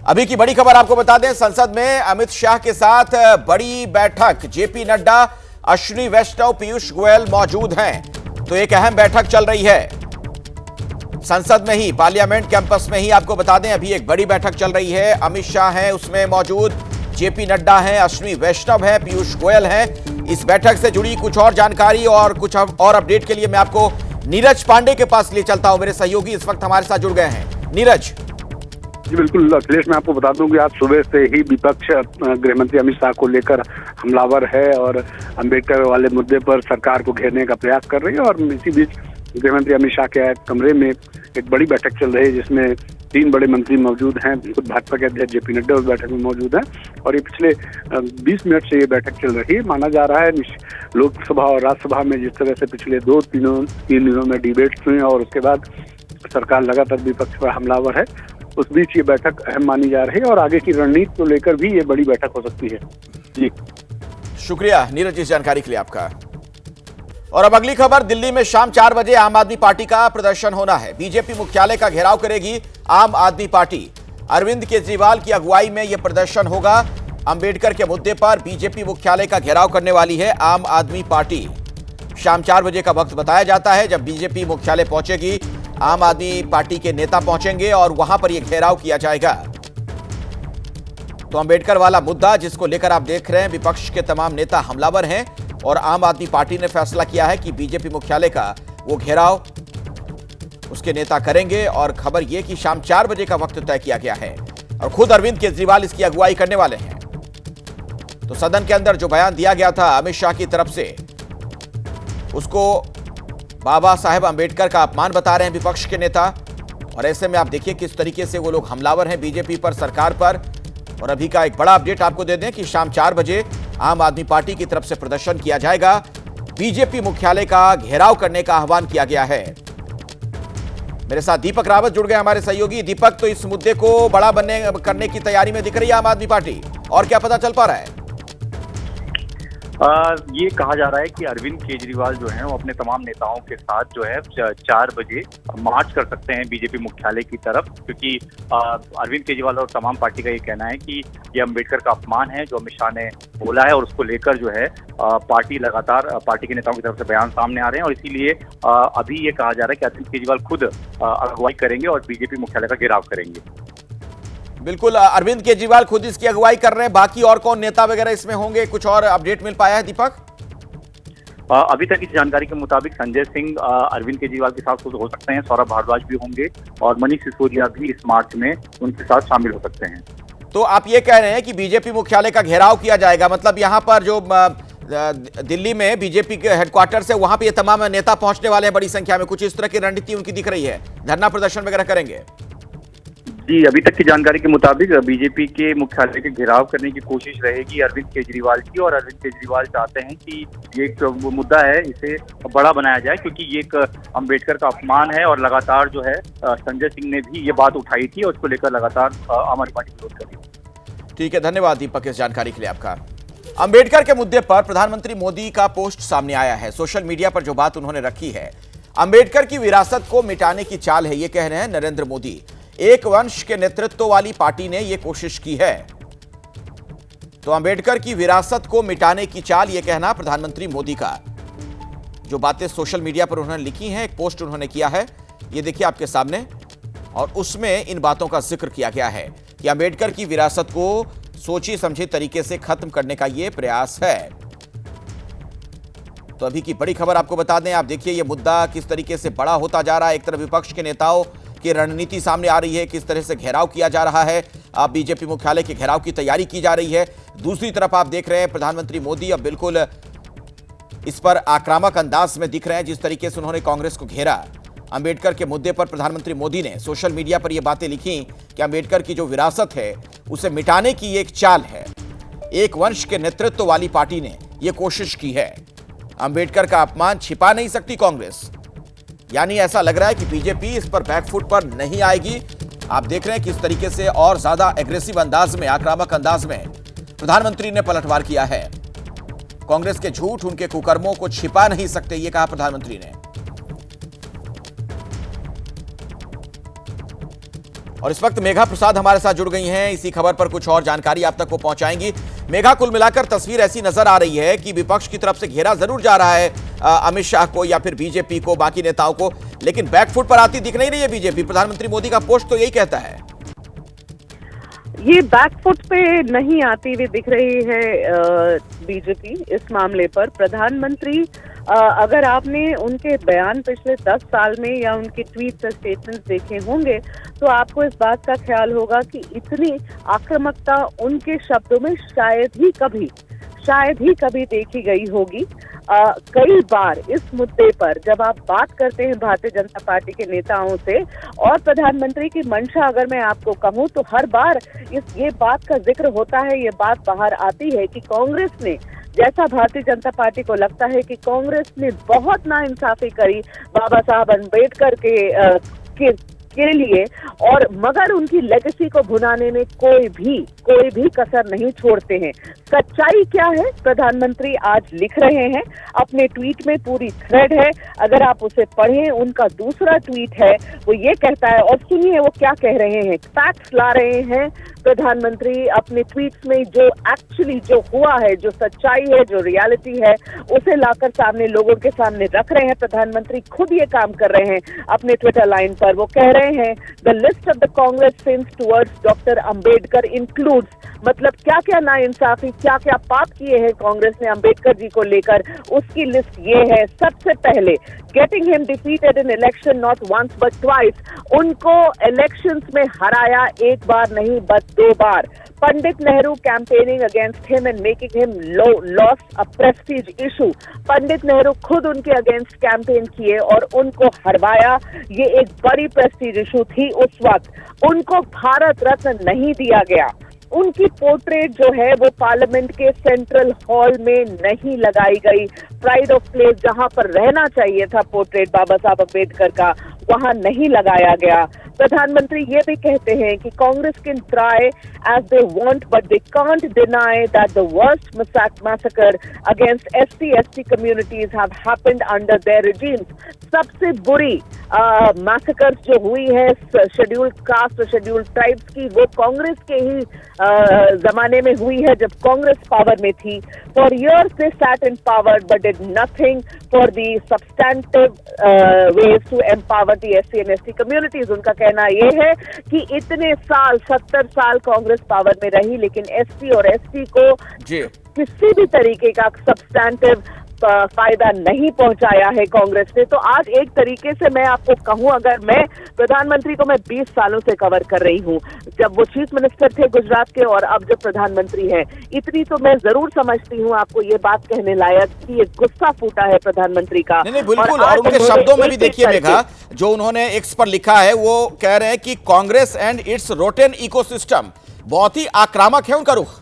अभी की बड़ी खबर आपको बता दें, संसद में अमित शाह के साथ बड़ी बैठक। जेपी नड्डा, अश्विनी वैष्णव, पीयूष गोयल मौजूद हैं। तो एक अहम बैठक चल रही है संसद में ही, पार्लियामेंट कैंपस में ही। आपको बता दें अभी एक बड़ी बैठक चल रही है। अमित शाह हैं उसमें मौजूद, जेपी नड्डा हैं, अश्विनी वैष्णव हैं, पीयूष गोयल हैं। इस बैठक से जुड़ी कुछ और जानकारी और कुछ और अपडेट के लिए मैं आपको नीरज पांडे के पास ले चलता हूं। मेरे सहयोगी इस वक्त हमारे साथ जुड़ गए हैं। नीरज जी बिल्कुल अखिलेश, मैं आपको बता दूं कि आज सुबह से ही विपक्ष गृहमंत्री अमित शाह को लेकर हमलावर है और अंबेडकर वाले मुद्दे पर सरकार को घेरने का प्रयास कर रही है। और इसी बीच गृहमंत्री अमित शाह के कमरे में एक बड़ी बैठक चल रही है जिसमें 3 बड़े मंत्री मौजूद हैं। खुद भाजपा के अध्यक्ष जेपी नड्डा उस बैठक में मौजूद हैं और ये पिछले 20 मिनट से ये बैठक चल रही है। माना जा रहा है लोकसभा और राज्यसभा में जिस तरह से पिछले 3 दिनों में डिबेट्स हुई और उसके बाद सरकार लगातार विपक्ष पर हमलावर है, उस बीच ये बैठक अहम मानी जा रही है और आगे की रणनीति को लेकर भी ये बड़ी बैठक हो सकती है। जी शुक्रिया नीरज इस जानकारी के लिए आपका। और अब अगली खबर, दिल्ली में शाम 4 बजे आम आदमी पार्टी का प्रदर्शन होना है। बीजेपी मुख्यालय का घेराव करेगी आम आदमी पार्टी। अरविंद केजरीवाल की अगुवाई में यह प्रदर्शन होगा। अंबेडकर के मुद्दे पर बीजेपी मुख्यालय का घेराव करने वाली है आम आदमी पार्टी। शाम 4 बजे का वक्त बताया जाता है जब बीजेपी मुख्यालय पहुंचेगी। आम आदमी पार्टी के नेता पहुंचेंगे और वहां पर यह घेराव किया जाएगा। तो अंबेडकर वाला मुद्दा जिसको लेकर आप देख रहे हैं विपक्ष के तमाम नेता हमलावर हैं और आम आदमी पार्टी ने फैसला किया है कि बीजेपी मुख्यालय का वो घेराव उसके नेता करेंगे। और खबर यह कि शाम 4 बजे का वक्त तय किया गया है और खुद अरविंद केजरीवाल इसकी अगुवाई करने वाले हैं। तो सदन के अंदर जो बयान दिया गया था अमित शाह की तरफ से, उसको बाबा साहेब अंबेडकर का अपमान बता रहे हैं विपक्ष के नेता। और ऐसे में आप देखिए किस तरीके से वो लोग हमलावर हैं बीजेपी पर, सरकार पर। और अभी का एक बड़ा अपडेट आपको दे दें कि शाम 4 बजे आम आदमी पार्टी की तरफ से प्रदर्शन किया जाएगा। बीजेपी मुख्यालय का घेराव करने का आह्वान किया गया है। मेरे साथ दीपक रावत जुड़ गए हमारे सहयोगी। दीपक, तो इस मुद्दे को बड़ा करने की तैयारी में दिख रही है आम आदमी पार्टी, और क्या पता चल पा रहा है? ये कहा जा रहा है कि अरविंद केजरीवाल जो है वो अपने तमाम नेताओं के साथ जो है 4 बजे मार्च कर सकते हैं बीजेपी मुख्यालय की तरफ, क्योंकि अरविंद केजरीवाल और तमाम पार्टी का ये कहना है कि ये अंबेडकर का अपमान है जो अमित शाह ने बोला है। और उसको लेकर जो है पार्टी लगातार पार्टी के नेताओं की तरफ से बयान सामने आ रहे हैं और इसीलिए अभी ये कहा जा रहा है कि अरविंद केजरीवाल खुद अगुवाई करेंगे और बीजेपी मुख्यालय का घेराव करेंगे। बिल्कुल, अरविंद केजरीवाल खुद इसकी अगुवाई कर रहे हैं। बाकी और कौन नेता वगैरह इसमें होंगे, कुछ और अपडेट मिल पाया है दीपक? अभी तक इस जानकारी के मुताबिक संजय सिंह अरविंद केजरीवाल के साथ हो सकते हैं, सौरभ भारद्वाज भी होंगे और मनीष सिसोदिया भी इस मार्च में उनके साथ शामिल हो सकते हैं। तो आप ये कह रहे हैं कि बीजेपी मुख्यालय का घेराव किया जाएगा, मतलब यहां पर जो दिल्ली में बीजेपी के हेडक्वार्टर से वहां पर ये तमाम नेता पहुंचने वाले हैं बड़ी संख्या में, कुछ इस तरह की रणनीति उनकी दिख रही है, धरना प्रदर्शन वगैरह करेंगे? जी, अभी तक की जानकारी के मुताबिक बीजेपी के मुख्यालय के घेराव करने की कोशिश रहेगी अरविंद केजरीवाल की। और अरविंद केजरीवाल चाहते हैं कि ये एक मुद्दा है इसे बड़ा बनाया जाए, क्योंकि ये एक अंबेडकर का अपमान है और लगातार जो है संजय सिंह ने भी ये बात उठाई थी और उसको लेकर लगातार आम आदमी पार्टी विरोध कर रही है। ठीक है, धन्यवाद दीपक इस जानकारी के लिए आपका। अंबेडकर के मुद्दे पर प्रधानमंत्री मोदी का पोस्ट सामने आया है। सोशल मीडिया पर जो बात उन्होंने रखी है, अंबेडकर की विरासत को मिटाने की चाल है, ये कह रहे हैं नरेंद्र मोदी। एक वंश के नेतृत्व वाली पार्टी ने यह कोशिश की है। तो अंबेडकर की विरासत को मिटाने की चाल, यह कहना प्रधानमंत्री मोदी का। जो बातें सोशल मीडिया पर उन्होंने लिखी हैं, एक पोस्ट उन्होंने किया है, यह देखिए आपके सामने, और उसमें इन बातों का जिक्र किया गया है कि अंबेडकर की विरासत को सोची समझी तरीके से खत्म करने का यह प्रयास है। तो अभी की बड़ी खबर आपको बता दें, आप देखिए यह मुद्दा किस तरीके से बड़ा होता जा रहा है। एक तरफ विपक्ष के नेताओं की रणनीति सामने आ रही है, किस तरह से घेराव किया जा रहा है, अब बीजेपी मुख्यालय के घेराव की तैयारी की जा रही है। दूसरी तरफ आप देख रहे हैं प्रधानमंत्री मोदी अब बिल्कुल इस पर आक्रामक अंदाज में दिख रहे हैं, जिस तरीके से उन्होंने कांग्रेस को घेरा। अंबेडकर के मुद्दे पर प्रधानमंत्री मोदी ने सोशल मीडिया पर यह बातें लिखी कि अंबेडकर की जो विरासत है उसे मिटाने की एक चाल है। एक वंश के नेतृत्व वाली पार्टी ने यह कोशिश की है। अंबेडकर का अपमान छिपा नहीं सकती कांग्रेस, यानी ऐसा लग रहा है कि बीजेपी इस पर बैकफुट पर नहीं आएगी। आप देख रहे हैं किस तरीके से और ज्यादा एग्रेसिव अंदाज में, आक्रामक अंदाज में प्रधानमंत्री ने पलटवार किया है। कांग्रेस के झूठ, उनके कुकर्मों को छिपा नहीं सकते, यह कहा प्रधानमंत्री ने। और इस वक्त मेघा प्रसाद हमारे साथ जुड़ गई हैं, इसी खबर पर कुछ और जानकारी आप तक वो पहुंचाएंगी। मेघा, कुल मिलाकर तस्वीर ऐसी नजर आ रही है कि विपक्ष की तरफ से घेरा जरूर जा रहा है अमित शाह को या फिर बीजेपी को, बाकी नेताओं को, लेकिन बैकफुट पर आती दिख नहीं रही है बीजेपी। प्रधानमंत्री मोदी का पोस्ट तो यही कहता है। ये बैकफुट पे नहीं आती हुई दिख रही है बीजेपी इस मामले पर। प्रधानमंत्री अगर आपने उनके बयान पिछले 10 साल में या उनके ट्वीट और स्टेटमेंट्स देखे होंगे तो आपको इस बात का ख्याल होगा कि इतनी आक्रामकता उनके शब्दों में शायद ही कभी देखी गई होगी। कई बार इस मुद्दे पर जब आप बात करते हैं भारतीय जनता पार्टी के नेताओं से और प्रधानमंत्री की मंशा अगर मैं आपको कहूं तो हर बार ये बात का जिक्र होता है, ये बात बाहर आती है कि कांग्रेस ने, जैसा भारतीय जनता पार्टी को लगता है कि कांग्रेस ने बहुत नाइंसाफी करी बाबा साहब अम्बेडकर के लिए, और मगर उनकी लेगेसी को भुनाने में कोई भी कसर नहीं छोड़ते हैं। सच्चाई क्या है प्रधानमंत्री आज लिख रहे हैं अपने ट्वीट में, पूरी थ्रेड है, अगर आप उसे पढ़ें। उनका दूसरा ट्वीट है वो ये कहता है, और सुनिए वो क्या कह रहे हैं, फैक्ट्स ला रहे हैं प्रधानमंत्री अपने ट्वीट्स में। जो एक्चुअली जो हुआ है, जो सच्चाई है, जो रियलिटी है, उसे लाकर सामने लोगों के सामने रख रहे हैं। प्रधानमंत्री खुद ये काम कर रहे हैं अपने ट्विटर लाइन पर। वो कह रहे हैं the list of the Congress sins towards doctor Ambedkar includes, मतलब क्या क्या नाइंसाफी, क्या क्या पाप किए हैं कांग्रेस ने अंबेडकर जी को लेकर, उसकी लिस्ट ये है। सबसे पहले getting him defeated in election not once but twice, उनको इलेक्शंस में हराया एक बार नहीं बट 2 बार। Pandit Nehru campaigning against him and making him loss a prestige issue, Pandit Nehru खुद उनके अगेंस्ट कैंपेन किए और उनको हरवाया, ये एक बड़ी प्रेस्टीज इशू थी उस वक्त। उनको भारत रत्न नहीं दिया गया, उनकी पोर्ट्रेट जो है वो पार्लियामेंट के सेंट्रल हॉल में नहीं लगाई गई। प्राइड ऑफ प्लेस जहां पर रहना चाहिए था पोर्ट्रेट बाबा साहब अम्बेडकर का, वहां नहीं लगाया गया। प्रधानमंत्री ये भी कहते हैं कि Congress can try as they want but they can't deny that the worst massacre against SC/ST communities have happened under their regimes. सबसे बुरी मैसेकर्स जो हुई है शेड्यूल्ड कास्ट और शेड्यूल्ड ट्राइब्स की, वो कांग्रेस के ही जमाने में हुई है जब कांग्रेस पावर में थी। For years they sat in power but did nothing for the substantive ways to empower the SC and ST communities. उनका कहना यह है कि इतने साल 70 साल कांग्रेस पावर में रही, लेकिन SC और ST को किसी भी तरीके का सब्सटैंटिव फायदा नहीं पहुंचाया है कांग्रेस ने। तो आज एक तरीके से मैं आपको कहूं, अगर मैं प्रधानमंत्री को मैं 20 सालों से कवर कर रही हूं, जब वो चीफ मिनिस्टर थे गुजरात के और अब जो प्रधानमंत्री है, इतनी तो मैं जरूर समझती हूं आपको ये बात कहने लायक कि ये गुस्सा फूटा है प्रधानमंत्री का। नहीं बिल्कुल, और उनके शब्दों में भी देखिए मेघा, जो उन्होंने एक्स पर लिखा है, वो कह रहे हैं कि Congress and it's rotten ecosystem, बहुत ही आक्रामक है उनका रुख।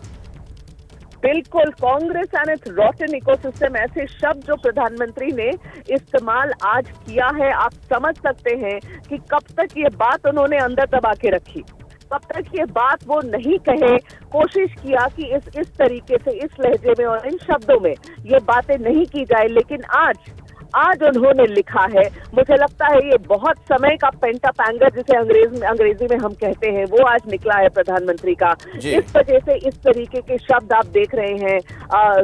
बिल्कुल, कांग्रेस एंड इट्स रॉटन इकोसिस्टम, ऐसे शब्द जो प्रधानमंत्री ने इस्तेमाल आज किया है, आप समझ सकते हैं कि कब तक ये बात उन्होंने अंदर दबा के रखी, कब तक ये बात वो नहीं कहे। कोशिश किया कि इस तरीके से, इस लहजे में और इन शब्दों में ये बातें नहीं की जाए, लेकिन आज उन्होंने लिखा है। मुझे लगता है ये बहुत समय का पेंटअप एंगर, जिसे अंग्रेजी में हम कहते हैं, वो आज निकला है प्रधानमंत्री का। इस वजह से इस तरीके के शब्द आप देख रहे हैं।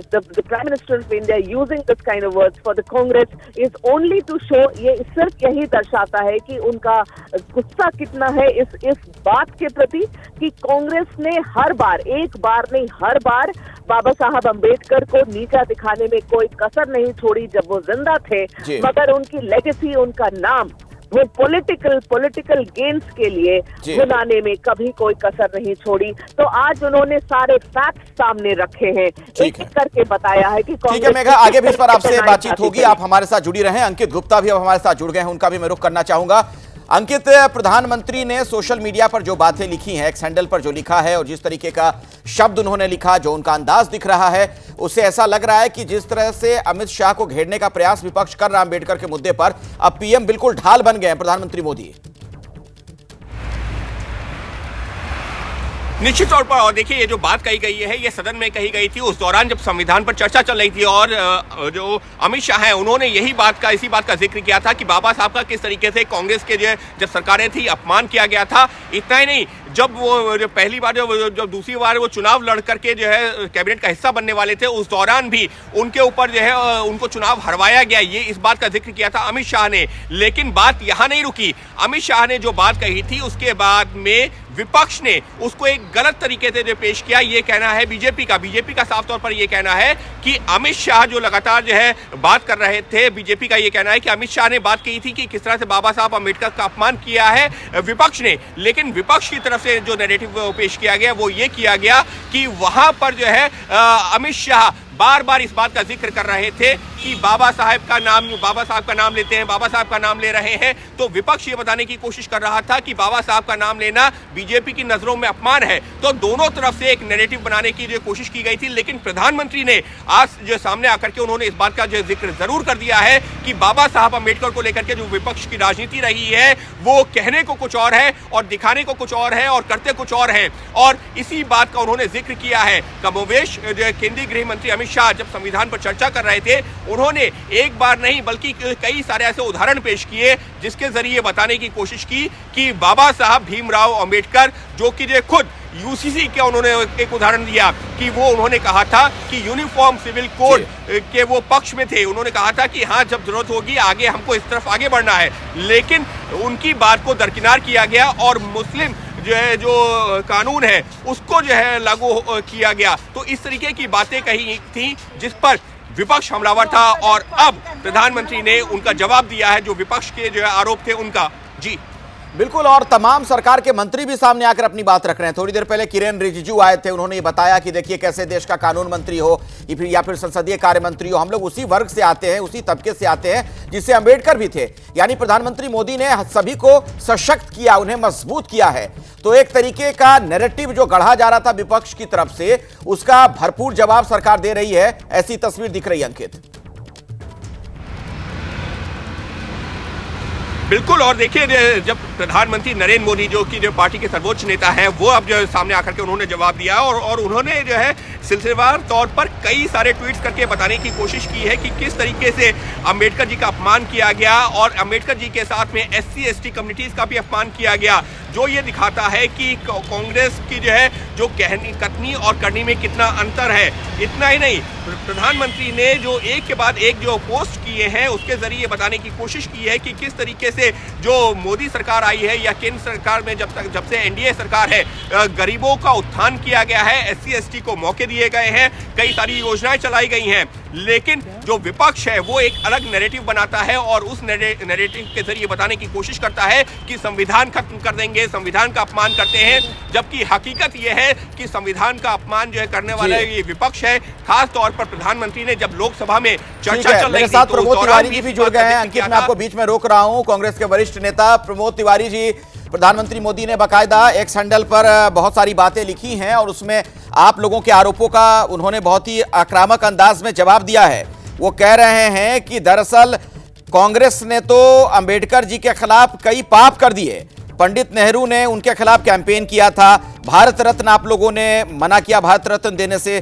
The prime minister of India using this kind of words for the Congress is only to show, ये सिर्फ यही दर्शाता है कि उनका गुस्सा कितना है इस बात के प्रति कि कांग्रेस ने हर बार, एक बार नहीं हर बार, बाबा साहब अम्बेडकर को नीचा दिखाने में कोई कसर नहीं छोड़ी जब वो जिंदा थे, मगर उनकी लेगेसी, उनका नाम वो पॉलिटिकल गेन्स के लिए बनाने में कभी कोई कसर नहीं छोड़ी। तो आज उन्होंने सारे फैक्ट्स सामने रखे हैं, एक एक करके बताया है कि ठीक है मेघा, आगे भी इस पर आपसे बातचीत होगी, आप हमारे साथ जुड़ी रहें। अंकित गुप्ता भी अब हमारे साथ जुड़ गए हैं, उनका भी मैं रुख करना चाहूंगा। अंकित, प्रधानमंत्री ने सोशल मीडिया पर जो बातें लिखी हैं, एक्स हैंडल पर जो लिखा है और जिस तरीके का शब्द उन्होंने लिखा, जो उनका अंदाज दिख रहा है, उससे ऐसा लग रहा है कि जिस तरह से अमित शाह को घेरने का प्रयास विपक्ष कर रहा है अम्बेडकर के मुद्दे पर, अब पीएम बिल्कुल ढाल बन गए हैं प्रधानमंत्री मोदी। निश्चित तौर पर। और देखिए, ये जो बात कही गई है ये सदन में कही गई थी उस दौरान जब संविधान पर चर्चा चल रही थी, और जो अमित शाह हैं उन्होंने इसी बात का जिक्र किया था कि बाबा साहब का किस तरीके से कांग्रेस के जब सरकारें थी अपमान किया गया था। इतना ही नहीं, जब वो जो पहली बार जब दूसरी बार वो चुनाव लड़ करके जो है कैबिनेट का हिस्सा बनने वाले थे, उस दौरान भी उनके ऊपर जो है उनको चुनाव हरवाया गया, ये इस बात का जिक्र किया था अमित शाह ने। लेकिन बात यहां नहीं रुकी। अमित शाह ने जो बात कही थी उसके बाद में विपक्ष ने उसको एक गलत तरीके से जो पेश किया, ये कहना है बीजेपी का साफ तौर पर ये कहना है कि अमित शाह जो लगातार जो है बात कर रहे थे, बीजेपी का ये कहना है कि अमित शाह ने बात की थी कि किस तरह से बाबा साहब अम्बेडकर का अपमान किया है विपक्ष ने। लेकिन विपक्ष की तरफ से जो नैरेटिव पेश किया गया वो ये किया गया कि वहां पर जो है अमित शाह बार बार इस बात का जिक्र कर रहे थे कि बाबा साहब का नाम लेते हैं, बाबा साहब का नाम ले रहे हैं। तो विपक्ष ये बताने की कोशिश कर रहा था कि बाबा साहब का नाम लेना बीजेपी की नजरों में अपमान है। तो दोनों तरफ से एक नैरेटिव बनाने की जो कोशिश की गई थी, लेकिन प्रधानमंत्री ने आज जो सामने आकर के उन्होंने इस बात का जो जिक्र जरूर कर दिया है कि बाबा साहब अम्बेडकर को लेकर के जो विपक्ष की राजनीति रही है वो कहने को कुछ और है और दिखाने को कुछ और है और करते कुछ और है। और इसी बात का उन्होंने जिक्र किया है। कमोवेश जो केंद्रीय गृह मंत्री अमित शाह जब संविधान पर चर्चा कर रहे थे, उन्होंने एक बार नहीं बल्कि कई सारे ऐसे उदाहरण पेश किए जिसके जरिए बताने की कोशिश की कि बाबा साहब भीमराव अंबेडकर, जो कि जो खुद यूसीसी के उन्होंने एक उदाहरण दिया कि वो उन्होंने कहा था कि यूनिफॉर्म सिविल कोड के वो पक्ष में थे। उन्होंने कहा था कि हाँ, जब जरूरत होगी आगे हमको इस तरफ आगे बढ़ना है। लेकिन उनकी बात को दरकिनार किया गया और मुस्लिम जो कानून है उसको जो है लागू किया गया। तो इस तरीके की बातें कही थी जिस पर विपक्ष हमलावर था, और अब प्रधानमंत्री ने उनका जवाब दिया है जो विपक्ष के जो आरोप थे उनका। जी बिल्कुल, और तमाम सरकार के मंत्री भी सामने आकर अपनी बात रख रहे हैं। थोड़ी देर पहले किरेन रिजिजू आए थे, उन्होंने ये बताया कि देखिए कैसे देश का कानून मंत्री हो या फिर संसदीय कार्य मंत्री हो, हम लोग उसी वर्ग से आते हैं, उसी तबके से आते हैं जिससे अंबेडकर भी थे। यानी प्रधानमंत्री मोदी ने सभी को सशक्त किया, उन्हें मजबूत किया है। तो एक तरीके का नैरेटिव जो गढ़ा जा रहा था विपक्ष की तरफ से, उसका भरपूर जवाब सरकार दे रही है, ऐसी तस्वीर दिख रही है अंकित। बिल्कुल। और देखिए, जब प्रधानमंत्री नरेंद्र मोदी जो कि जो पार्टी के सर्वोच्च नेता हैं, वो अब जो सामने आकर के उन्होंने जवाब दिया और उन्होंने जो है सिलसिलेवार तौर पर कई सारे ट्वीट्स करके बताने की कोशिश की है कि किस तरीके से अंबेडकर जी का अपमान किया गया और अंबेडकर जी के साथ में SC ST कम्युनिटीज का भी अपमान किया गया, जो ये दिखाता है कि कांग्रेस की जो है जो कथनी और करनी में कितना अंतर है। इतना ही नहीं, प्रधानमंत्री ने जो एक के बाद एक जो पोस्ट किए हैं उसके जरिए बताने की कोशिश की है कि किस तरीके से जो मोदी सरकार आई है या केंद्र सरकार में जब से NDA सरकार है, गरीबों का उत्थान किया गया है, SC ST को मौके दिए गए हैं, कई सारी योजनाएं चलाई गई हैं। लेकिन जो विपक्ष है वो एक अलग नैरेटिव बनाता है और उस नैरेटिव के जरिए बताने की कोशिश करता है कि संविधान खत्म कर देंगे, संविधान का अपमान करते हैं, जबकि हकीकत ये है कि संविधान का अपमान जो है करने वाला ये विपक्ष है। खास तौर पर प्रधानमंत्री ने जब लोकसभा में चर्चा चल रही थी तो प्रमोद तिवारी जी भी जुड़ गए हैं। अंकित, मैं आपको बीच में रोक रहा हूं। कांग्रेस के वरिष्ठ नेता प्रमोद तिवारी जी, प्रधानमंत्री मोदी ने बाकायदा एक्स हैंडल पर बहुत सारी बातें लिखी हैं और उसमें आप लोगों के आरोपों का उन्होंने बहुत ही आक्रामक अंदाज में जवाब दिया है। वो कह रहे हैं कि दरअसल कांग्रेस ने तो अंबेडकर जी के खिलाफ कई पाप कर दिए, पंडित नेहरू ने उनके खिलाफ कैंपेन किया था, भारत रत्न आप लोगों ने मना किया भारत रत्न देने से,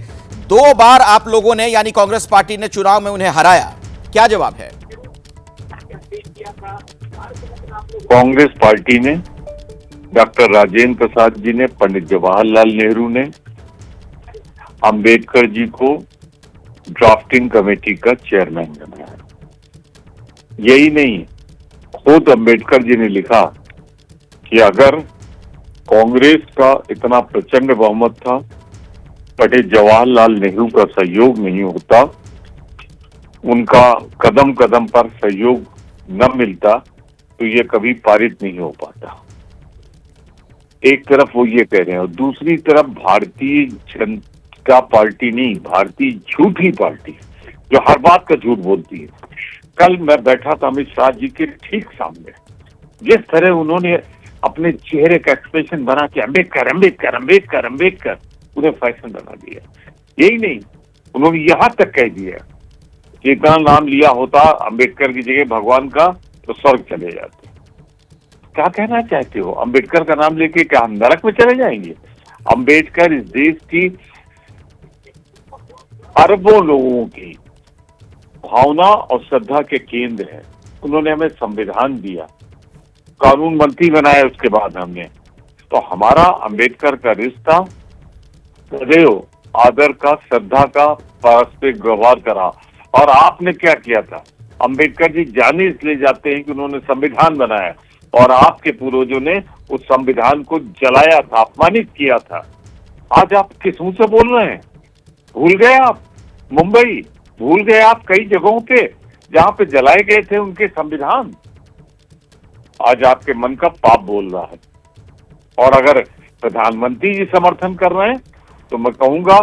2 बार आप लोगों ने यानी कांग्रेस पार्टी ने चुनाव में उन्हें हराया। क्या जवाब है? कांग्रेस पार्टी ने, डॉक्टर राजेंद्र प्रसाद जी ने, पंडित जवाहरलाल नेहरू ने अंबेडकर जी को ड्राफ्टिंग कमेटी का चेयरमैन बनाया। यही नहीं, खुद अंबेडकर जी ने लिखा कि अगर कांग्रेस का इतना प्रचंड बहुमत था, पंडित जवाहरलाल नेहरू का सहयोग नहीं होता, उनका कदम कदम पर सहयोग न मिलता, तो ये कभी पारित नहीं हो पाता। एक तरफ वो ये कह रहे हैं और दूसरी तरफ भारतीय जनता पार्टी नहीं, भारतीय झूठी पार्टी जो हर बात का झूठ बोलती है। कल मैं बैठा था अमित शाह जी के ठीक सामने, जिस तरह उन्होंने अपने चेहरे का एक्सप्रेशन बना के अंबेडकर अंबेडकर अंबेडकर अंबेडकर उन्हें फैशन बना दिया। यही नहीं, उन्होंने यहां तक कह दिया कि इतना नाम लिया होता अंबेडकर की जगह भगवान का तो स्वर्ग चले जाते। क्या कहना चाहते हो? अंबेडकर का नाम लेके क्या हम नरक में चले जाएंगे? अंबेडकर इस देश की अरबों लोगों की भावना और श्रद्धा के केंद्र है। उन्होंने हमें संविधान दिया, कानून मंत्री बनाया उसके बाद हमने, तो हमारा अंबेडकर का रिश्ता सदैव आदर का, श्रद्धा का, पारस्परिक व्यवहार करा। और आपने क्या किया था? अंबेडकर जी जाने इसलिए जाते हैं कि उन्होंने संविधान बनाया और आपके पूर्वजों ने उस संविधान को जलाया था, अपमानित किया था। आज आप किस मुंह से बोल रहे हैं? भूल गए आप मुंबई, भूल गए आप कई जगहों पे जहां पे जलाए गए थे उनके संविधान। आज आपके मन का पाप बोल रहा है। और अगर प्रधानमंत्री जी समर्थन कर रहे हैं तो मैं कहूंगा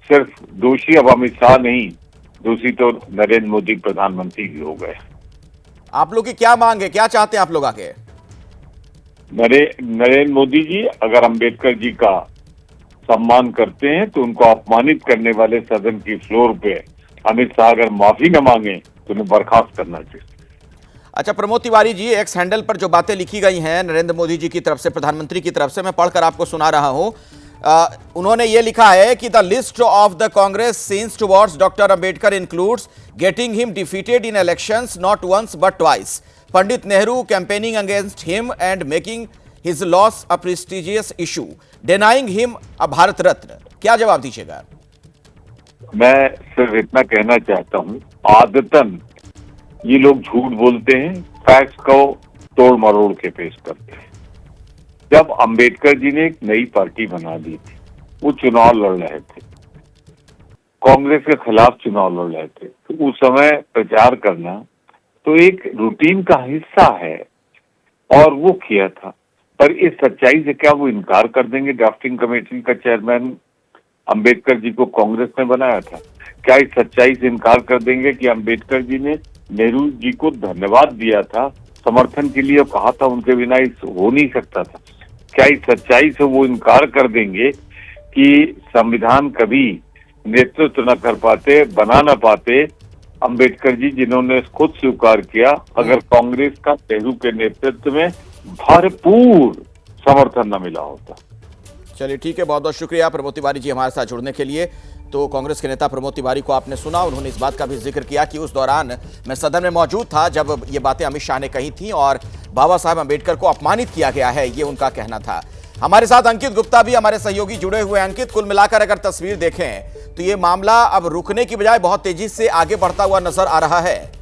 सिर्फ दोषी अब अमित शाह नहीं, दोषी तो नरेंद्र मोदी प्रधानमंत्री भी हो गए। आप लोग की क्या मांग है, क्या चाहते हैं आप लोग आगे? नरेंद्र मोदी जी अगर अंबेडकर जी का सम्मान करते हैं तो उनको अपमानित करने वाले सदन की फ्लोर पे अमित शाह अगर माफी न मांगे तो उन्हें बर्खास्त करना चाहिए। अच्छा प्रमोद तिवारी जी, एक्स हैंडल पर जो बातें लिखी गई हैं नरेंद्र मोदी जी की तरफ से, प्रधानमंत्री की तरफ से, मैं पढ़कर आपको सुना रहा हूं। उन्होंने ये लिखा है कि the list of the Congress sins towards doctor Ambedkar includes getting him defeated in elections not once but twice, Pandit Nehru campaigning against him and making his loss a prestigious issue, denying him a Bharat Ratna. क्या जवाब दीजिएगा? मैं सिर्फ इतना कहना चाहता हूं, आदतन ये लोग झूठ बोलते हैं, फैक्ट्स को तोड़ मरोड़ के पेश करते हैं। जब अंबेडकर जी ने एक नई पार्टी बना दी थी, वो चुनाव लड़ रहे थे, कांग्रेस के खिलाफ चुनाव लड़ रहे थे, तो उस समय प्रचार करना तो एक रूटीन का हिस्सा है और वो किया था। पर इस सच्चाई से क्या वो इनकार कर देंगे? ड्राफ्टिंग कमेटी का चेयरमैन अंबेडकर जी को कांग्रेस ने बनाया था। क्या इस सच्चाई से इनकार कर देंगे कि अंबेडकर जी ने नेहरू जी को धन्यवाद दिया था समर्थन के लिए, कहा था उनके बिना इस हो नहीं सकता था? क्या इस सच्चाई से वो इनकार कर देंगे कि संविधान कभी नेतृत्व न कर पाते, बना न पाते अंबेडकर जी, जिन्होंने खुद स्वीकार किया अगर कांग्रेस का नेहरू के नेतृत्व में भरपूर समर्थन न मिला होता? चलिए ठीक है, बहुत बहुत शुक्रिया प्रमोद तिवारी जी हमारे साथ जुड़ने के लिए। तो कांग्रेस के नेता प्रमोद तिवारी को आपने सुना, उन्होंने इस बात का भी जिक्र किया कि उस दौरान मैं सदन में मौजूद था जब ये बातें अमित शाह ने कही थी और बाबा साहब अंबेडकर को अपमानित किया गया है, ये उनका कहना था। हमारे साथ अंकित गुप्ता भी हमारे सहयोगी जुड़े हुए हैं। अंकित, कुल मिलाकर अगर तस्वीर देखें तो ये मामला अब रुकने की बजाय बहुत तेजी से आगे बढ़ता हुआ नजर आ रहा है।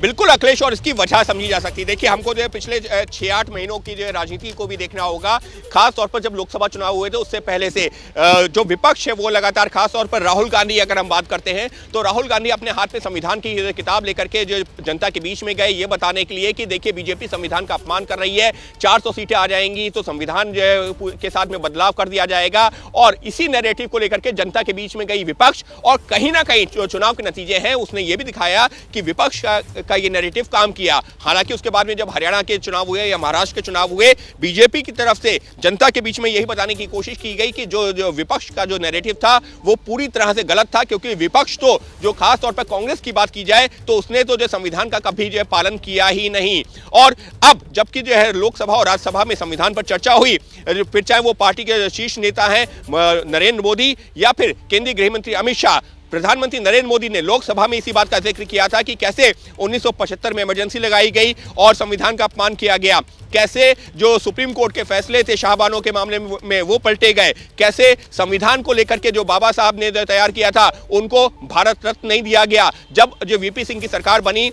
बिल्कुल अखिलेश, और इसकी वजह समझी जा सकती है। देखिए, हमको जो है पिछले 6-8 महीनों की जो है राजनीति को भी देखना होगा। खास तौर पर जब लोकसभा चुनाव हुए थे उससे पहले से जो विपक्ष है वो लगातार, खास तौर पर राहुल गांधी अगर हम बात करते हैं तो राहुल गांधी अपने हाथ में संविधान की किताब लेकर के जो जनता के बीच में गए ये बताने के लिए कि देखिए बीजेपी संविधान का अपमान कर रही है, 400 सीटें आ जाएंगी तो संविधान जो है के साथ में बदलाव कर दिया जाएगा। और इसी नैरेटिव को लेकर के जनता के बीच में गई विपक्ष, और कहीं ना कहीं जो चुनाव के नतीजे हैं उसने ये भी दिखाया कि विपक्ष का ये नैरेटिव काम किया। हालांकि उसके बाद में जब हरियाणा के चुनाव हुए या महाराष्ट्र के चुनाव हुए, बीजेपी की तरफ से जनता के बीच में यही बताने की कोशिश की गई कि जो विपक्ष का जो नैरेटिव था वो पूरी तरह से गलत था, क्योंकि विपक्ष तो जो खास तौर पर कांग्रेस की बात की जाए तो उसने तो जो संविधान का कभी जो पालन किया ही नहीं। और अब जबकि जो है लोकसभा और राज्यसभा में संविधान पर चर्चा हुई, फिर चाहे वो पार्टी के शीर्ष नेता हैं नरेंद्र मोदी या फिर केंद्रीय गृह मंत्री अमित शाह, प्रधानमंत्री नरेंद्र मोदी ने लोकसभा में इसी बात का जिक्र किया था कि कैसे 1975 में इमरजेंसी लगाई गई और संविधान का अपमान किया गया, कैसे जो सुप्रीम कोर्ट के फैसले थे शाहबानों के मामले में वो पलटे गए, कैसे संविधान को लेकर के जो बाबा साहब ने तैयार किया था उनको भारत रत्न नहीं दिया गया। जब जो वीपी सिंह की सरकार बनी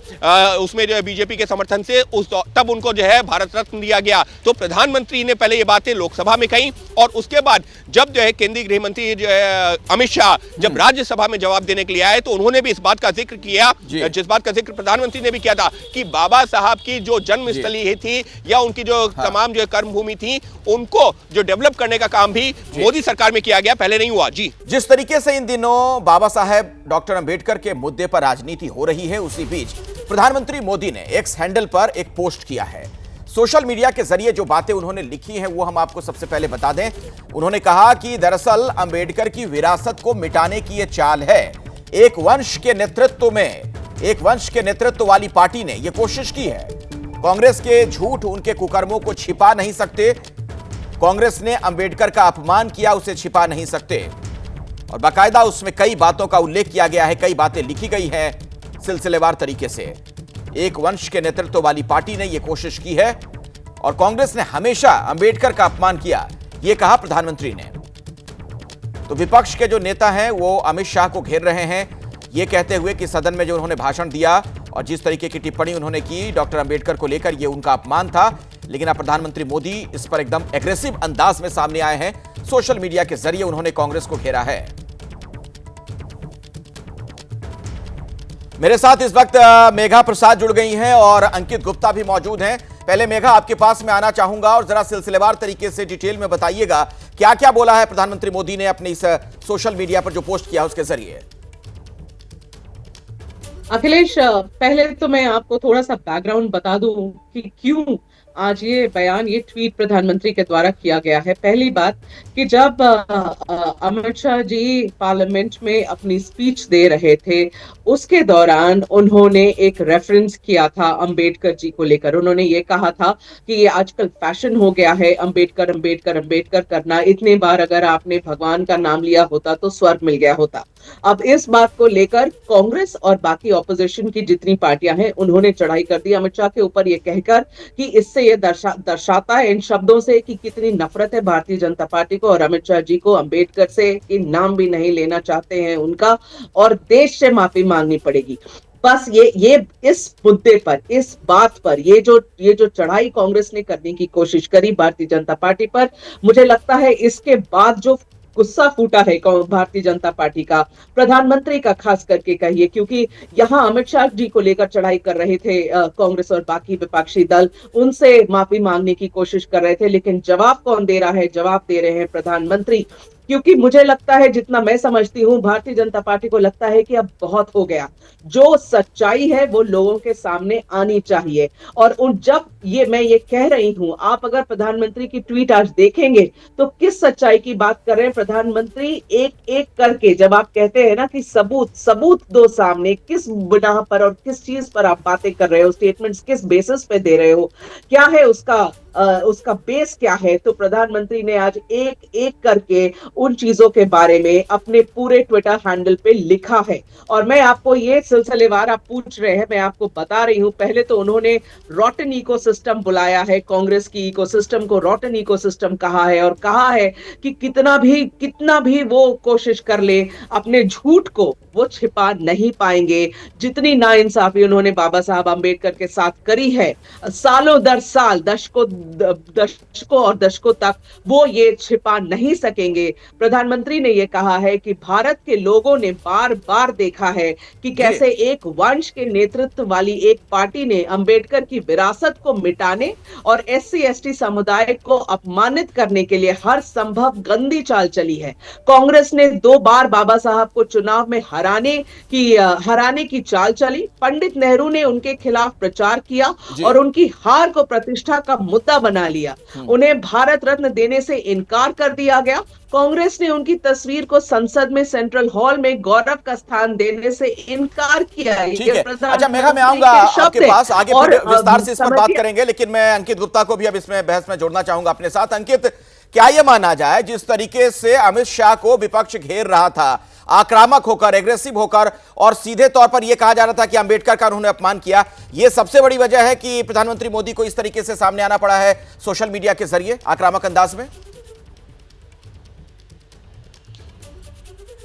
उसमें जो है बीजेपी के समर्थन से तब उनको जो है भारत रत्न दिया गया। तो प्रधानमंत्री ने पहले ये बातें लोकसभा में कही और उसके बाद जब जो है केंद्रीय गृह मंत्री जो है अमित शाह जब राज्यसभा में जवाब देने के लिए आए तो उन्होंने भी इस बात का जिक्र किया, जिस बात का जिक्र प्रधानमंत्री ने भी किया था कि बाबा साहब की जो जन्मस्थली थी या उनकी जो तमाम जो कर्मभूमि थी उनको जो डेवलप करने का काम भी मोदी सरकार में किया गया, पहले नहीं हुआ। जी, जिस तरीके से इन दिनों बाबा साहेब डॉक्टर अंबेडकर के मुद्दे पर राजनीति हो रही है, उसी बीच प्रधानमंत्री मोदी ने एक्स हैंडल पर एक पोस्ट किया है। सोशल मीडिया के जरिए जो बातें उन्होंने लिखी हैं वो हम आपको सबसे पहले बता दें। उन्होंने कहा कि दरअसल अंबेडकर की विरासत को मिटाने की यह चाल है। एक वंश के नेतृत्व वाली पार्टी ने यह कोशिश की है। कांग्रेस के झूठ, उनके कुकर्मों को छिपा नहीं सकते। कांग्रेस ने अंबेडकर का अपमान किया, उसे छिपा नहीं सकते। और बाकायदा उसमें कई बातों का उल्लेख किया गया है, कई बातें लिखी गई हैं सिलसिलेवार तरीके से। एक वंश के नेतृत्व वाली पार्टी ने यह कोशिश की है और कांग्रेस ने हमेशा अंबेडकर का अपमान किया, यह कहा प्रधानमंत्री ने। तो विपक्ष के जो नेता हैं वो अमित शाह को घेर रहे हैं, यह कहते हुए कि सदन में जो उन्होंने भाषण दिया और जिस तरीके की टिप्पणी उन्होंने की डॉक्टर अंबेडकर को लेकर, यह उनका अपमान था। लेकिन अब प्रधानमंत्री मोदी इस पर एकदम एग्रेसिव अंदाज में सामने आए हैं। सोशल मीडिया के जरिए उन्होंने कांग्रेस को घेरा है। मेरे साथ इस वक्त मेघा प्रसाद जुड़ गई हैं और अंकित गुप्ता भी मौजूद हैं। पहले मेघा, आपके पास मैं आना चाहूंगा और जरा सिलसिलेवार तरीके से डिटेल में बताइएगा क्या क्या बोला है प्रधानमंत्री मोदी ने अपने इस सोशल मीडिया पर जो पोस्ट किया उसके जरिए। अखिलेश, पहले तो मैं आपको थोड़ा सा बैकग्राउंड बता दूं कि क्यों आज ये बयान, ये ट्वीट प्रधानमंत्री के द्वारा किया गया है। पहली बात कि जब अमित शाह जी पार्लियामेंट में अपनी स्पीच दे रहे थे, उसके दौरान उन्होंने एक रेफरेंस किया था अंबेडकर जी को लेकर। उन्होंने ये कहा था कि ये आजकल फैशन हो गया है अंबेडकर अंबेडकर अंबेडकर करना। इतने बार अगर आपने भगवान का नाम लिया होता तो स्वर्ग मिल गया होता। अब इस बात को लेकर कांग्रेस और बाकी ऑपोजिशन की जितनी पार्टियां हैं उन्होंने चढ़ाई कर दी अमित शाह के ऊपर, ये कहकर कि इससे ये दर्शाता है इन शब्दों से कि कितनी नफरत है भारतीय जनता पार्टी को और अमित शाह जी को अंबेडकर से, कि नाम भी नहीं लेना चाहते हैं उनका और देश से माफी मांगनी पड़ेगी। बस ये इस मुद्दे पर, इस बात पर, ये जो चढ़ाई कांग्रेस ने करने की कोशिश करी भारतीय जनता पार्टी पर, मुझे लगता है इसके बाद जो गुस्सा फूटा है भारतीय जनता पार्टी का, प्रधानमंत्री का खास करके कहिए, क्योंकि यहाँ अमित शाह जी को लेकर चढ़ाई कर रहे थे कांग्रेस और बाकी विपक्षी दल, उनसे माफी मांगने की कोशिश कर रहे थे। लेकिन जवाब कौन दे रहा है? जवाब दे रहे हैं प्रधानमंत्री। क्योंकि मुझे लगता है, जितना मैं समझती हूँ, भारतीय जनता पार्टी को लगता है कि अब बहुत हो गया, जो सच्चाई है वो लोगों के सामने आनी चाहिए। और जब मैं ये कह रही हूं, आप अगर प्रधानमंत्री की ट्वीट आज देखेंगे तो किस सच्चाई की बात कर रहे हैं प्रधानमंत्री, एक एक करके। जब आप कहते हैं ना कि सबूत दो सामने, किस बिना पर और किस चीज पर आप बातें कर रहे हो, स्टेटमेंट्स किस बेसिस पे दे रहे हो, क्या है उसका बेस क्या है, तो प्रधानमंत्री ने आज एक एक करके उन चीजों के बारे में अपने पूरे ट्विटर हैंडल पे लिखा है। और मैं आपको ये सिलसिलेवार, आप पूछ रहे हैं, मैं आपको बता रही हूं। पहले तो उन्होंने रॉटन इकोसिस्टम बुलाया है, कांग्रेस की इकोसिस्टम को रॉटन इकोसिस्टम कहा है और कहा है कि कितना भी वो कोशिश कर ले, अपने झूठ को वो छिपा नहीं पाएंगे। जितनी नाइंसाफी उन्होंने बाबा साहब अंबेडकर के साथ करी है, सालों दर साल, दशकों और दशकों तक, वो ये छिपा नहीं सकेंगे। प्रधानमंत्री ने ये कहा है कि भारत के लोगों ने बार बार देखा है कि कैसे एक वंश के नेतृत्व वाली एक पार्टी ने अंबेडकर की विरासत को मिटाने और SC/ST समुदाय को अपमानित करने के लिए हर संभव गंदी चाल चली है। कांग्रेस ने 2 बार बाबा साहब को चुनाव में हराने की चाल चली। पंडित नेहरू ने उनके खिलाफ प्रचार किया और उनकी हार को प्रतिष्ठा का मुद्दा बना लिया। उन्हें भारत रत्न देने से इनकार कर दिया गया। कांग्रेस ने उनकी तस्वीर को संसद में सेंट्रल हॉल में गौरव का स्थान देने से इनकार किया। ठीक है, अच्छा मेघा, मैं आऊंगा आपके पास, आगे विस्तार से इस पर बात करेंगे, लेकिन मैं अंकित गुप्ता को भी अब इसमें बहस में जोड़ना चाहूंगा अपने साथ। अंकित, क्या यह माना जाए जिस तरीके से अमित शाह को विपक्ष घेर रहा था, आक्रामक होकर, एग्रेसिव होकर, और सीधे तौर पर यह कहा जा रहा था कि अंबेडकर का उन्होंने अपमान किया, यह सबसे बड़ी वजह है कि प्रधानमंत्री मोदी को इस तरीके से सामने आना पड़ा है सोशल मीडिया के जरिए आक्रामक अंदाज में?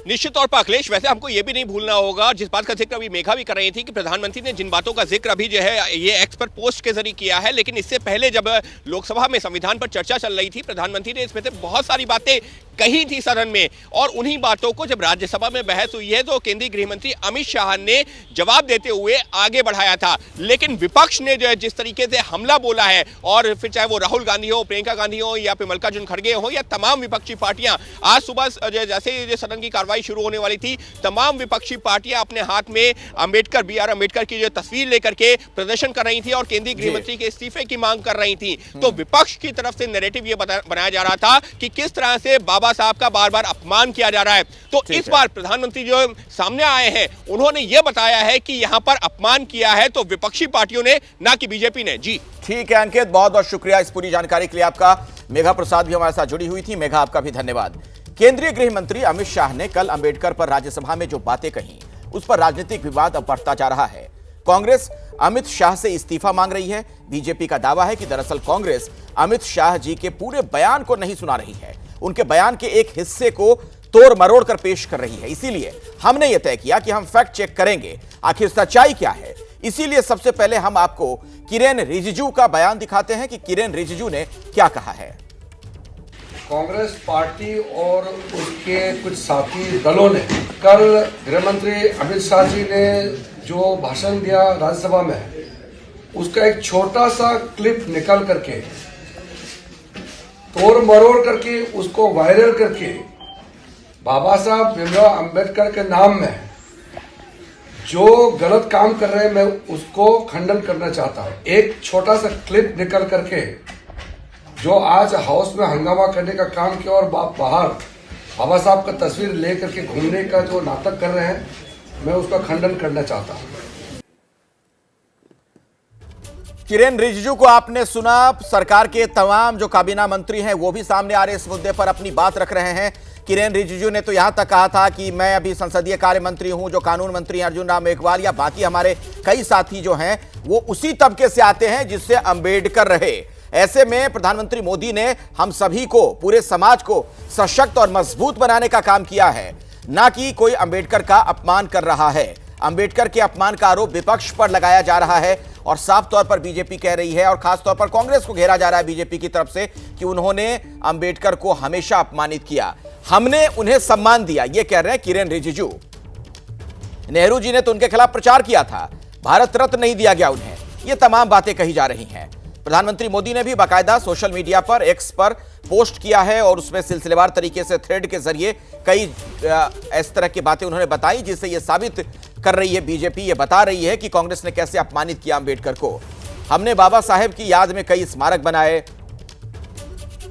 निश्चित तौर पर अखिलेश, वैसे हमको ये भी नहीं भूलना होगा, जिस बात का जिक्र अभी मेघा भी कर रही थी, कि प्रधानमंत्री ने जिन बातों का जिक्र अभी जो है ये एक्स पर पोस्ट के जरिए किया है, लेकिन इससे पहले जब लोकसभा में संविधान पर चर्चा चल रही थी, प्रधानमंत्री ने इसमें से बहुत सारी बातें कही थी सदन में, और उन्हीं बातों को जब राज्यसभा में बहस हुई है तो केंद्रीय गृह मंत्री अमित शाह ने जवाब देते हुए आगे बढ़ाया था। लेकिन विपक्ष ने जो है जिस तरीके से हमला बोला है, और फिर चाहे वो राहुल गांधी हो, प्रियंका गांधी हो, या फिर मल्लिकार्जुन खड़गे हो, या तमाम विपक्षी पार्टियां, आज सुबह जैसे ही सदन की कार्रवाई कार्रवाई शुरू होने वाली थी, तमाम विपक्षी पार्टियां अपने हाथ में अंबेडकर, BR अम्बेडकर की जो तस्वीर लेकर के प्रदर्शन कर रही थी और केंद्रीय गृह मंत्री के इस्तीफे की मांग कर रही थी। तो विपक्ष की तरफ से नैरेटिव ये बनाया जा रहा था कि किस तरह से बाबा साहब का बार बार अपमान किया जा रहा है। तो इस बार प्रधानमंत्री जो सामने आए हैं, उन्होंने ये बताया है कि यहां पर अपमान किया है तो विपक्षी पार्टियों ने, ना कि बीजेपी ने। जी ठीक है अंकित, बहुत बहुत शुक्रिया इस पूरी जानकारी के लिए आपका। मेघा प्रसाद भी हमारे साथ जुड़ी हुई थी। मेघा, आपका भी धन्यवाद। केंद्रीय गृह मंत्री अमित शाह ने कल अंबेडकर पर राज्यसभा में जो बातें कही, उस पर राजनीतिक विवाद अब बढ़ता जा रहा है। कांग्रेस अमित शाह से इस्तीफा मांग रही है। बीजेपी का दावा है कि दरअसल कांग्रेस अमित शाह जी के पूरे बयान को नहीं सुना रही है, उनके बयान के एक हिस्से को तोड़ मरोड़ कर पेश कर रही है। इसीलिए हमने यह तय किया कि हम फैक्ट चेक करेंगे आखिर सच्चाई क्या है। इसीलिए सबसे पहले हम आपको किरेन रिजिजू का बयान दिखाते हैं कि किरेन रिजिजू ने क्या कहा है। कांग्रेस पार्टी और उसके कुछ साथी दलों ने कल गृह मंत्री अमित शाह जी ने जो भाषण दिया राज्यसभा में, उसका एक छोटा सा क्लिप निकाल करके, तोड़ मरोड़ करके, उसको वायरल करके बाबा साहब भीमराव अंबेडकर के नाम में जो गलत काम कर रहे हैं, मैं उसको खंडन करना चाहता हूं। एक छोटा सा क्लिप निकल करके जो आज हाउस में हंगामा करने का काम किया और बाहर बाबा साहब का तस्वीर लेकर के घूमने का जो नाटक कर रहे हैं, मैं उसका खंडन करना चाहता हूं। किरेन रिजिजू को आपने सुना। सरकार के तमाम जो काबीना मंत्री हैं वो भी सामने आ रहे इस मुद्दे पर अपनी बात रख रहे हैं। किरेन रिजिजू ने तो यहां तक कहा था कि मैं अभी संसदीय कार्य मंत्री हूं, जो कानून मंत्री अर्जुन राम मेघवाल या बाकी हमारे कई साथी जो हैं वो उसी तबके से आते हैं जिससे अंबेडकर रहे। ऐसे में प्रधानमंत्री मोदी ने हम सभी को, पूरे समाज को सशक्त और मजबूत बनाने का काम किया है, ना कि कोई अंबेडकर का अपमान कर रहा है। अंबेडकर के अपमान का आरोप विपक्ष पर लगाया जा रहा है और साफ तौर पर बीजेपी कह रही है और खासतौर पर कांग्रेस को घेरा जा रहा है बीजेपी की तरफ से कि उन्होंने अंबेडकर को हमेशा अपमानित किया, हमने उन्हें सम्मान दिया, ये कह रहे हैं किरेन रिजिजू। नेहरू जी ने तो उनके खिलाफ प्रचार किया था, भारत रत्न नहीं दिया गया उन्हें, ये तमाम बातें कही जा रही हैं। प्रधानमंत्री मोदी ने भी बाकायदा सोशल मीडिया पर, एक्स पर पोस्ट किया है और उसमें सिलसिलेवार तरीके से थ्रेड के जरिए कई इस तरह की बातें उन्होंने बताई, जिससे यह साबित कर रही है बीजेपी, ये बता रही है कि कांग्रेस ने कैसे अपमानित किया अंबेडकर को। हमने बाबा साहेब की याद में कई स्मारक बनाए,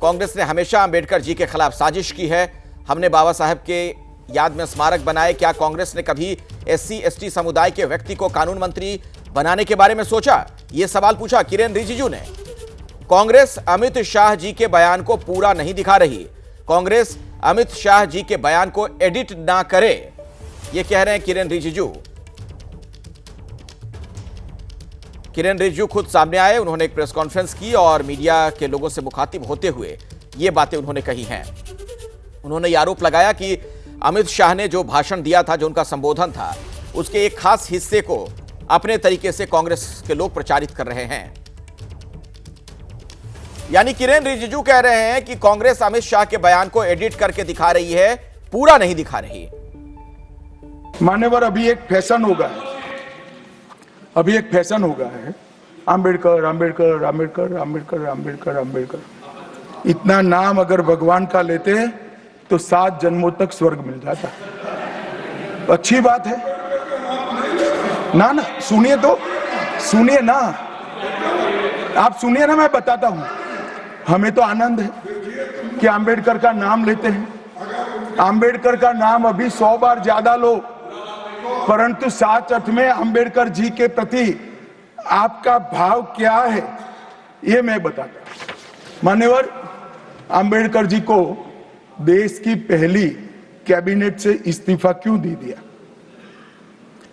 कांग्रेस ने हमेशा अंबेडकर जी के खिलाफ साजिश की है, हमने बाबा साहेब के याद में स्मारक बनाए। क्या कांग्रेस ने कभी SC/ST समुदाय के व्यक्ति को कानून मंत्री बनाने के बारे में सोचा? यह सवाल पूछा किरेन रिजिजू ने। कांग्रेस अमित शाह जी के बयान को पूरा नहीं दिखा रही, कांग्रेस अमित शाह जी के बयान को एडिट ना करे, यह कह रहे हैं किरेन रिजिजू। किरेन रिजिजू खुद सामने आए, उन्होंने एक प्रेस कॉन्फ्रेंस की और मीडिया के लोगों से मुखातिब होते हुए ये बातें उन्होंने कही हैं। उन्होंने ये आरोप लगाया कि अमित शाह ने जो भाषण दिया था, जो उनका संबोधन था, उसके एक खास हिस्से को अपने तरीके से कांग्रेस के लोग प्रचारित कर रहे हैं। यानी किरेन रिजिजू कह रहे हैं कि कांग्रेस अमित शाह के बयान को एडिट करके दिखा रही है, पूरा नहीं दिखा रही। मान्यवर, अभी एक फैशन हो गया है, अंबेडकर अंबेडकर अंबेडकर अंबेडकर अंबेडकर अंबेडकर। इतना नाम अगर भगवान का लेते हैं तो 7 जन्मों तक स्वर्ग मिल जाता। अच्छी बात है ना? सुनिए तो, सुनिए ना, आप सुनिए ना, मैं बताता हूं। हमें तो आनंद है कि अंबेडकर का नाम लेते हैं। अंबेडकर का नाम अभी 100 बार ज्यादा लो, परंतु साच अर्थ में अंबेडकर जी के प्रति आपका भाव क्या है, ये मैं बताता हूं। मान्यवर, अंबेडकर जी को देश की पहली कैबिनेट से इस्तीफा क्यों दे दिया?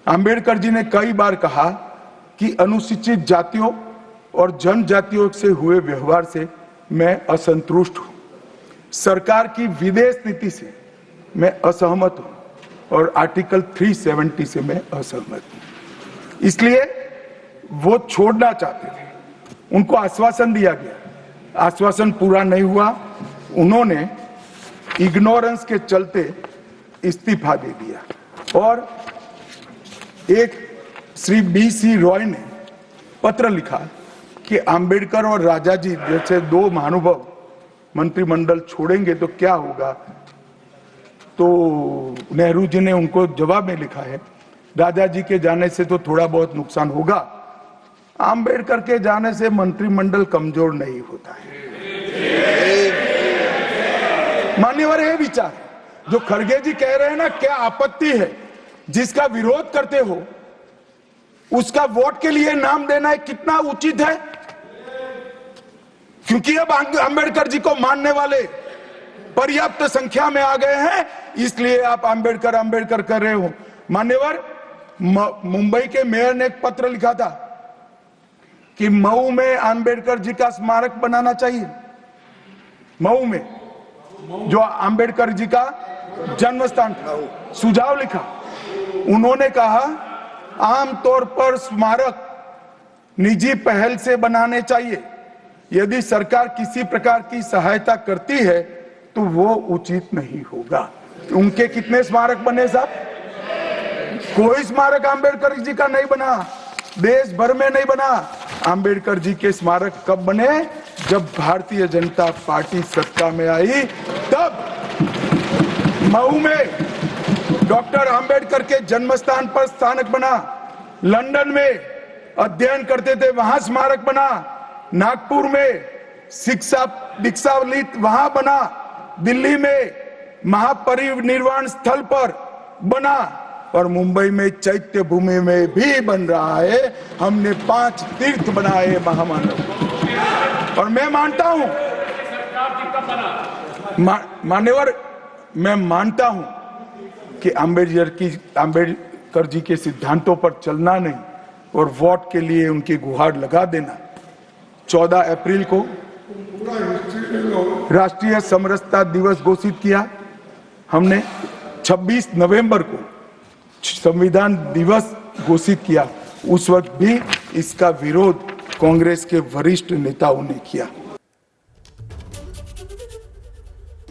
अंबेडकर जी ने कई बार कहा कि अनुसूचित जातियों और जनजातियों से हुए व्यवहार से मैं असंतुष्ट हूं, सरकार की विदेश नीति से मैं असहमत हूं और आर्टिकल 370 से मैं असहमत हूं। इसलिए वो छोड़ना चाहते थे, उनको आश्वासन दिया गया, आश्वासन पूरा नहीं हुआ, उन्होंने इग्नोरेंस के चलते इस्तीफा दे दिया। और एक श्री BC रॉय ने पत्र लिखा कि अंबेडकर और राजा जी जैसे 2 महानुभाव मंत्रिमंडल छोड़ेंगे तो क्या होगा। तो नेहरू जी ने उनको जवाब में लिखा है, राजा जी के जाने से तो थोड़ा बहुत नुकसान होगा, आम्बेडकर के जाने से मंत्रिमंडल कमजोर नहीं होता है। मान्यवर है विचार जो खड़गे जी कह रहे हैं ना, क्या आपत्ति है? जिसका विरोध करते हो उसका वोट के लिए नाम देना कितना उचित है? क्योंकि अब अंबेडकर जी को मानने वाले पर्याप्त संख्या में आ गए हैं, इसलिए आप अंबेडकर अंबेडकर कर रहे हो। मान्यवर, मुंबई के मेयर ने एक पत्र लिखा था कि मऊ में अंबेडकर जी का स्मारक बनाना चाहिए। मऊ में जो अंबेडकर जी का जन्म स्थान सुझाव लिखा, उन्होंने कहा आमतौर पर स्मारक निजी पहल से बनाने चाहिए। यदि सरकार किसी प्रकार की सहायता करती है तो वो उचित नहीं होगा। उनके कितने स्मारक बने साहब? कोई स्मारक अंबेडकर जी का नहीं बना, देश भर में नहीं बना। अंबेडकर जी के स्मारक कब बने? जब भारतीय जनता पार्टी सत्ता में आई, तब मऊ में डॉक्टर अंबेडकर के जन्म स्थान पर स्मारक बना, लंदन में अध्ययन करते थे वहां स्मारक बना, नागपुर में शिक्षा दीक्षावलित वहां बना, दिल्ली में महापरिनिर्वाण स्थल पर बना, और मुंबई में चैत्य भूमि में भी बन रहा है। हमने 5 तीर्थ बनाए महामानव। और मैं मानता हूं मान्यवर, मैं मानता हूं कि अंबेडकर जी के सिद्धांतों पर चलना नहीं और वोट के लिए उनकी गुहार लगा देना। 14 अप्रैल को राष्ट्रीय समरसता दिवस घोषित किया हमने, 26 नवंबर को संविधान दिवस घोषित किया। उस वक्त भी इसका विरोध कांग्रेस के वरिष्ठ नेताओं ने किया।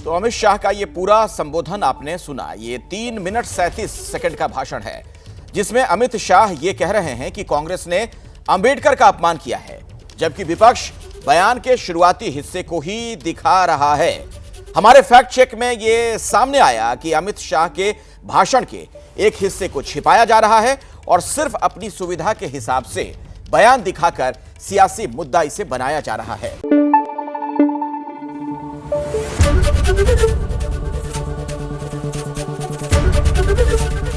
तो अमित शाह का ये पूरा संबोधन आपने सुना। ये 3 मिनट 37 सेकंड का भाषण है, जिसमें अमित शाह ये कह रहे हैं कि कांग्रेस ने अंबेडकर का अपमान किया है, जबकि विपक्ष बयान के शुरुआती हिस्से को ही दिखा रहा है। हमारे फैक्ट चेक में ये सामने आया कि अमित शाह के भाषण के एक हिस्से को छिपाया जा रहा है और सिर्फ अपनी सुविधा के हिसाब से बयान दिखाकर सियासी मुद्दा इसे बनाया जा रहा है।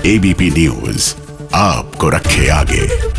एबीपी न्यूज आपको रखे आगे।